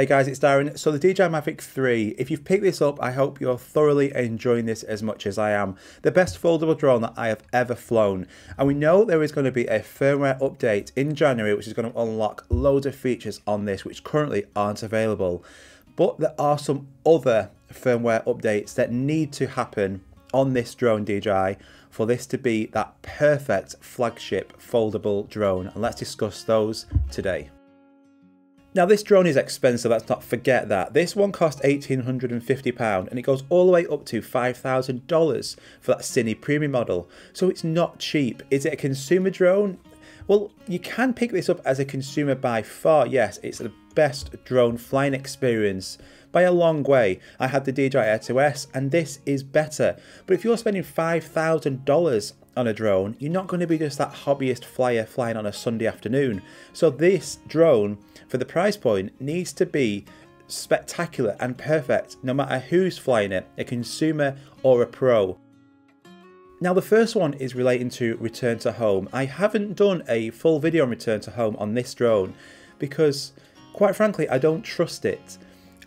Hey guys, it's Darren. So the DJI Mavic 3, if you've picked this up, I hope you're thoroughly enjoying this as much as I am. The best foldable drone that I have ever flown. And we know there is going to be a firmware update in January, which is going to unlock loads of features on this, which currently aren't available. But there are some other firmware updates that need to happen on this drone DJI for this to be that perfect flagship foldable drone. And let's discuss those today. Now this drone is expensive, let's not forget that. This one cost £1,850 and it goes all the way up to $5,000 for that Cine Premium model. So it's not cheap. Is it a consumer drone? Well, you can pick this up as a consumer by far. Yes, it's the best drone flying experience by a long way. I had the DJI Air 2S and this is better. But if you're spending $5,000 on a drone, you're not going to be just that hobbyist flyer flying on a Sunday afternoon. So this drone, for the price point, needs to be spectacular and perfect no matter who's flying it, a consumer or a pro. Now the first one is relating to return to home. I haven't done a full video on return to home on this drone because, quite frankly, I don't trust it.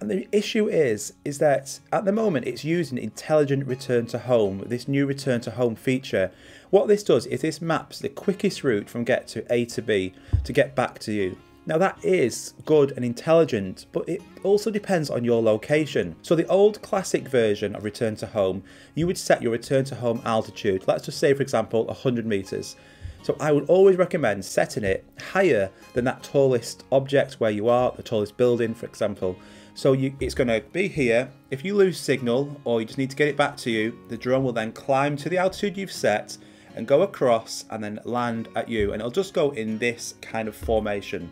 And the issue is that at the moment it's using intelligent return to home, this new return to home feature. What this does is this maps the quickest route from get to A to B to get back to you. Now that is good and intelligent, but it also depends on your location. So the old classic version of return to home, you would set your return to home altitude, let's just say for example 100 meters. So I would always recommend setting it higher than that tallest object where you are, the tallest building for example. So it's going to be here. If you lose signal or you just need to get it back to you, the drone will then climb to the altitude you've set and go across and then land at you, and it'll just go in this kind of formation.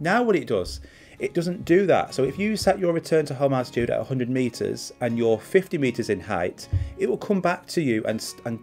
Now what it does, it doesn't do that. So if you set your return to home altitude at 100 meters and you're 50 meters in height, it will come back to you and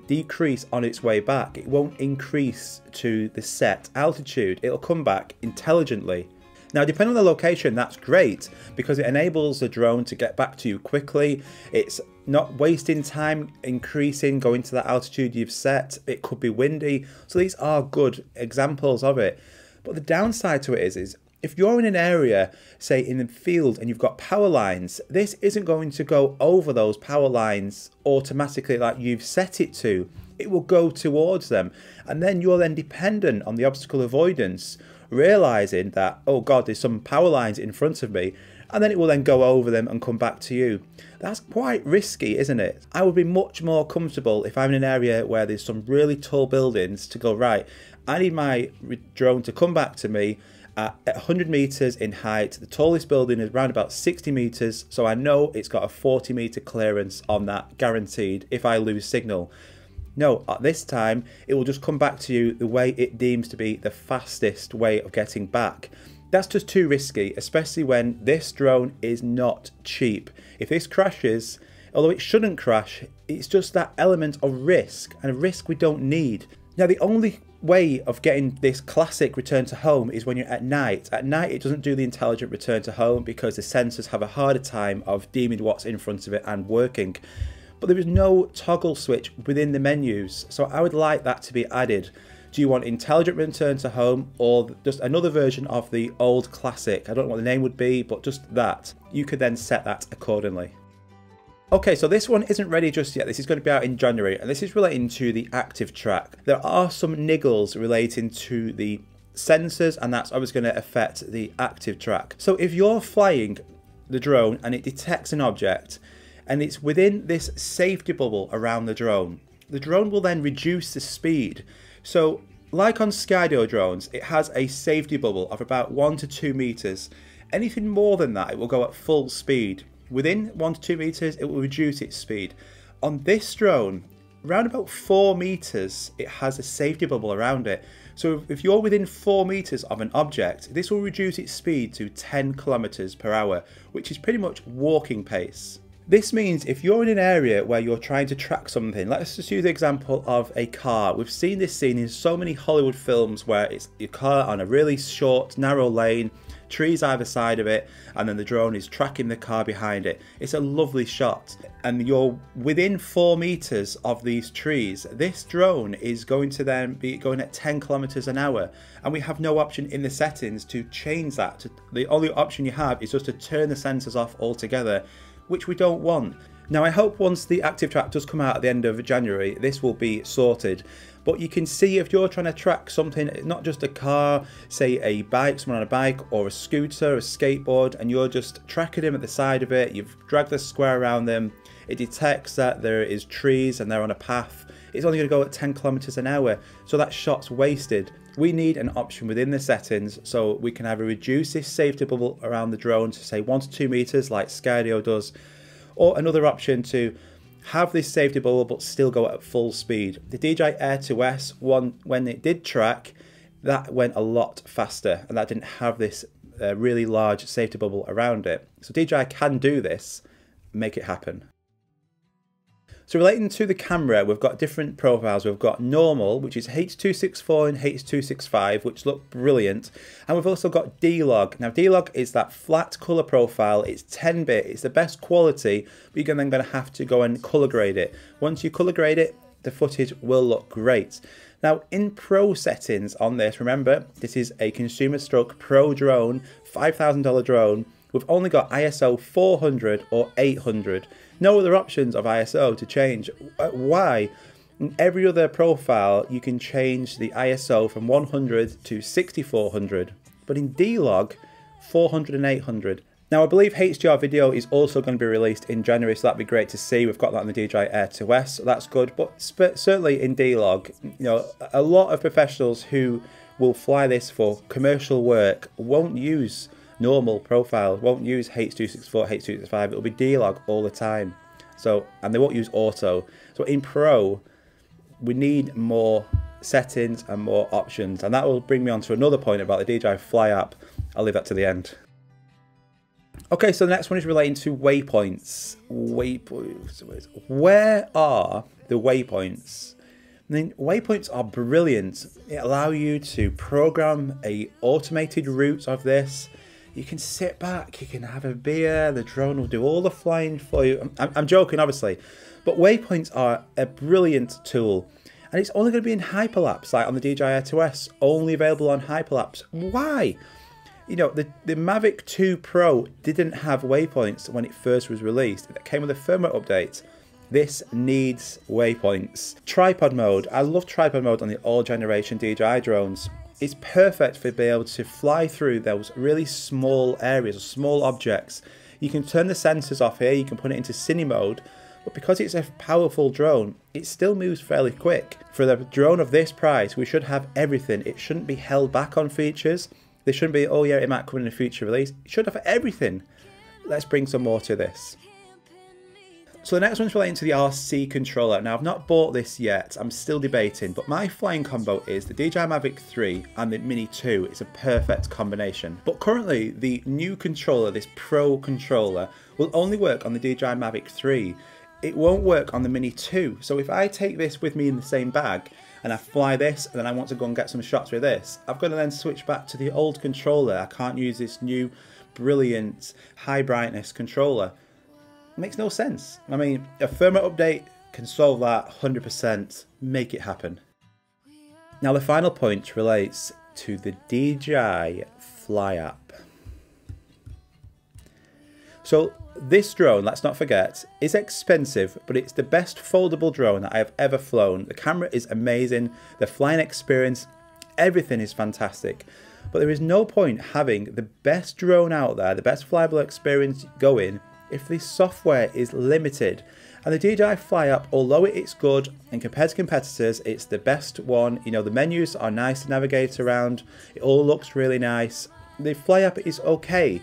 decrease on its way back. It won't increase to the set altitude. It'll come back intelligently. Now, depending on the location, that's great because it enables the drone to get back to you quickly. It's not wasting time increasing, going to that altitude you've set. It could be windy. So these are good examples of it. But the downside to it is if you're in an area, say in the field, and you've got power lines, this isn't going to go over those power lines automatically like you've set it to. It will go towards them. And then you're then dependent on the obstacle avoidance, realizing that, oh God, there's some power lines in front of me, and then it will then go over them and come back to you. That's quite risky, isn't it? I would be much more comfortable if I'm in an area where there's some really tall buildings to go, right, I need my drone to come back to me at 100 meters in height. The tallest building is around about 60 meters, so I know it's got a 40 meter clearance on that, guaranteed, if I lose signal. No, at this time, it will just come back to you the way it deems to be the fastest way of getting back. That's just too risky, especially when this drone is not cheap. If this crashes, although it shouldn't crash, it's just that element of risk, and a risk we don't need. Now, the only way of getting this classic return to home is when you're at night. At night, it doesn't do the intelligent return to home because the sensors have a harder time of deeming what's in front of it and working. But there is no toggle switch within the menus, so I would like that to be added. Do you want intelligent return to home or just another version of the old classic? I don't know what the name would be, but just that. You could then set that accordingly. Okay, so this one isn't ready just yet. This is going to be out in January, and this is relating to the active track. There are some niggles relating to the sensors, and that's obviously going to affect the active track. So if you're flying the drone and it detects an object, and it's within this safety bubble around the drone will then reduce the speed. So like on Skydio drones, it has a safety bubble of about 1 to 2 meters. Anything more than that, it will go at full speed. Within 1 to 2 meters, it will reduce its speed. On this drone, around about 4 meters, it has a safety bubble around it. So if you're within 4 meters of an object, this will reduce its speed to 10 kilometers per hour, which is pretty much walking pace. This means if you're in an area where you're trying to track something, let's just use the example of a car. We've seen this scene in so many Hollywood films where it's your car on a really short, narrow lane, trees either side of it, and then the drone is tracking the car behind it. It's a lovely shot, and you're within 4 meters of these trees. This drone is going to then be going at 10 kilometers an hour, and we have no option in the settings to change that. The only option you have is just to turn the sensors off altogether, which we don't want. Now I hope once the active track does come out at the end of January, this will be sorted. But you can see if you're trying to track something, not just a car, say a bike, someone on a bike, or a scooter, a skateboard, and you're just tracking them at the side of it, you've dragged the square around them, it detects that there is trees and they're on a path, it's only going to go at 10 kilometers an hour, so that shot's wasted. We need an option within the settings so we can either reduce this safety bubble around the drone to say 1 to 2 meters like Skydio does, or another option to have this safety bubble but still go at full speed. The DJI Air 2S one, when it did track, that went a lot faster and that didn't have this really large safety bubble around it. So DJI can do this, make it happen. So relating to the camera, we've got different profiles. We've got normal, which is H.264 and H.265, which look brilliant. And we've also got D-Log. Now D-Log is that flat color profile. It's 10-bit. It's the best quality, but you're then going to have to go and color grade it. Once you color grade it, the footage will look great. Now in pro settings on this, remember, this is a consumer stroke pro drone, $5,000 drone. We've only got ISO 400 or 800. No other options of ISO to change. Why? In every other profile, you can change the ISO from 100 to 6400. But in D-Log, 400 and 800. Now I believe HDR video is also going to be released in January, so that'd be great to see. We've got that on the DJI Air 2S, so that's good. But certainly in D-Log, you know, a lot of professionals who will fly this for commercial work won't use normal profile, won't use H.264, H.265, it'll be D-Log all the time. So, and they won't use auto. So in pro, we need more settings and more options. And that will bring me on to another point about the DJI Fly Up. I'll leave that to the end. Okay, so the next one is relating to waypoints. Where are the waypoints? I mean, waypoints are brilliant. It allows you to program a automated route of this. You can sit back, you can have a beer, the drone will do all the flying for you. I'm joking, obviously, but waypoints are a brilliant tool, and it's only going to be in hyperlapse, like on the DJI Air 2S, only available on hyperlapse. Why? You know, the Mavic 2 Pro didn't have waypoints when it first was released. It came with a firmware update. This needs waypoints. Tripod mode. I love tripod mode on the old generation DJI drones. It's perfect for being able to fly through those really small areas or small objects. You can turn the sensors off here, you can put it into cine mode, but because it's a powerful drone, it still moves fairly quick. For the drone of this price, we should have everything. It shouldn't be held back on features. There shouldn't be, oh yeah, it might come in a future release. It should have everything. Let's bring some more to this. So the next one's relating to the RC controller. Now I've not bought this yet, I'm still debating, but my flying combo is the DJI Mavic 3 and the Mini 2. It's a perfect combination. But currently the new controller, this Pro controller, will only work on the DJI Mavic 3. It won't work on the Mini 2. So if I take this with me in the same bag and I fly this and then I want to go and get some shots with this, I've got to then switch back to the old controller. I can't use this new brilliant high brightness controller. Makes no sense. I mean, a firmware update can solve that 100%, make it happen. Now the final point relates to the DJI Fly Up. So this drone, let's not forget, is expensive, but it's the best foldable drone that I have ever flown. The camera is amazing, the flying experience, everything is fantastic. But there is no point having the best drone out there, the best flyable experience going, if the software is limited. And the DJI Fly Up, although it's good and compared to competitors, it's the best one. You know, the menus are nice to navigate around, it all looks really nice. The Fly Up is okay,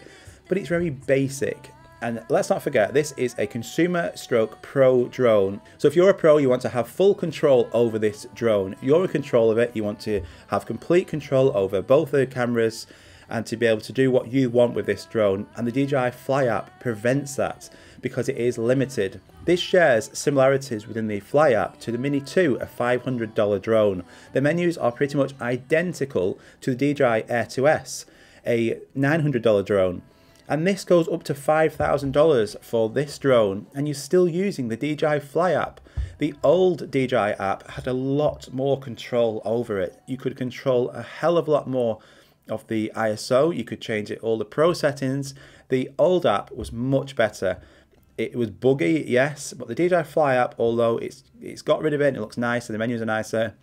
but it's very basic. And let's not forget, this is a consumer stroke pro drone. So if you're a pro, you want to have full control over this drone. You're in control of it, you want to have complete control over both the cameras and to be able to do what you want with this drone. And the DJI Fly Up prevents that because it is limited. This shares similarities within the Fly Up to the Mini 2, a $500 drone. The menus are pretty much identical to the DJI Air 2S. a $900 drone. And this goes up to $5,000 for this drone, and you're still using the DJI Fly App. The old DJI app had a lot more control over it. You could control a hell of a lot more of the ISO, you could change it all the pro settings. The old app was much better. It was buggy, yes, but the DJI Fly App, although it's got rid of it and it looks nicer, the menus are nicer,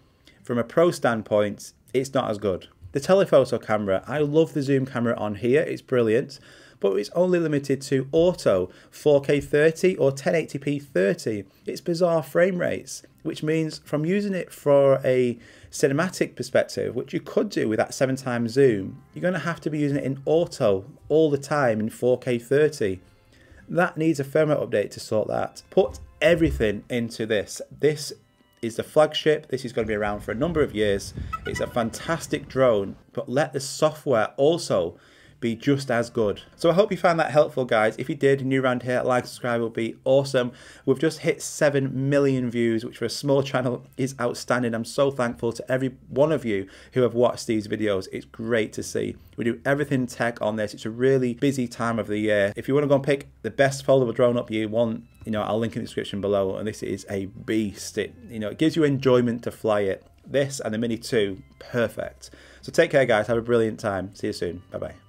from a pro standpoint, it's not as good. The telephoto camera, I love the zoom camera on here, it's brilliant, but it's only limited to auto, 4K 30 or 1080p 30. It's bizarre frame rates, which means from using it for a cinematic perspective, which you could do with that 7x zoom, you're going to have to be using it in auto all the time in 4K 30. That needs a firmware update to sort that. Put everything into this. This is the flagship. This is going to be around for a number of years. It's a fantastic drone, but let the software also be just as good. So I hope you found that helpful, guys. If you did, new around here, like, subscribe would be awesome. We've just hit 7 million views, which for a small channel is outstanding. I'm so thankful to every one of you who have watched these videos. It's great to see. We do everything tech on this. It's a really busy time of the year. If you want to go and pick the best foldable drone up you want, I'll link in the description below. And this is a beast. It gives you enjoyment to fly it. This and the Mini 2, perfect. So take care, guys. Have a brilliant time. See you soon. Bye-bye.